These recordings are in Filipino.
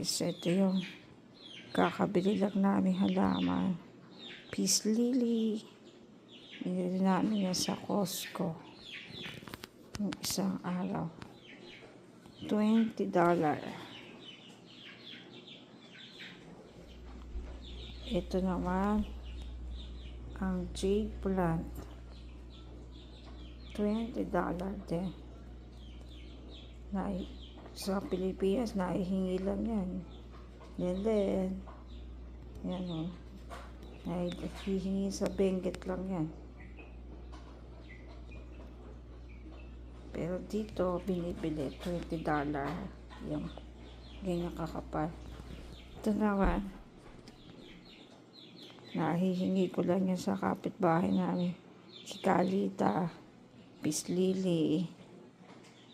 guys, ito yung kakabili lang namin halaman. Peace lily. Binili namin yan sa Costco. Yung isang araw. $20. Ito naman ang jade plant. $20 din. Sa Pilipinas, naihingi lang yan. Yan din. Yan o. Naihingi sa Benguet lang yan. Pero dito, binibili $20. Yung ganyan kakapal. Ito naman. Nahihingi ko lang yan sa kapitbahay namin. Si Kalita. Peace lily.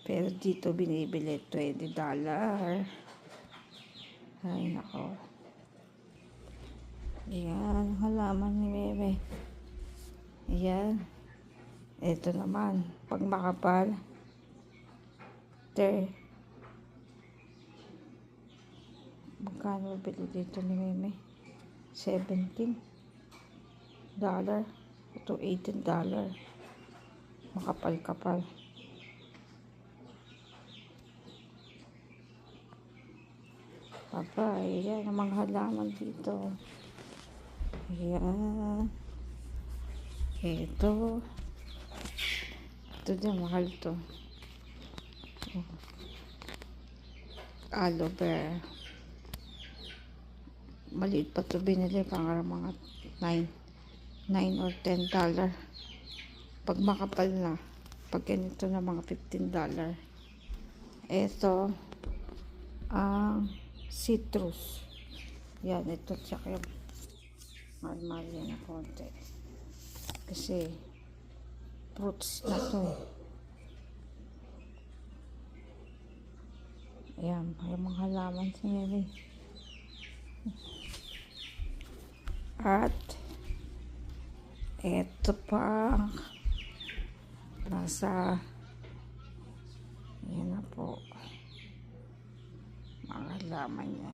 Pero dito binibili $20. Ay, nako. Ayan, halaman ni Meme. Ayan. Ito naman, pag makapal. Magkano bili dito ni Meme? $17. Ito $18. Makapal-kapal. Papa, ayan ang mga halaman dito. Ayan. Ito din, mahal to. Aloe vera. Maliit pa to binili, pang mga $9 or $10. Pag makapal na, pag ganito na mga $15. Ito ang citrus. Yan, ito tsaka yung mahal-mahal yan na konti. Kasi fruits na to. Ayan, yung mga halaman sa Mary. At eto pa nasa yan na po mga halaman niya.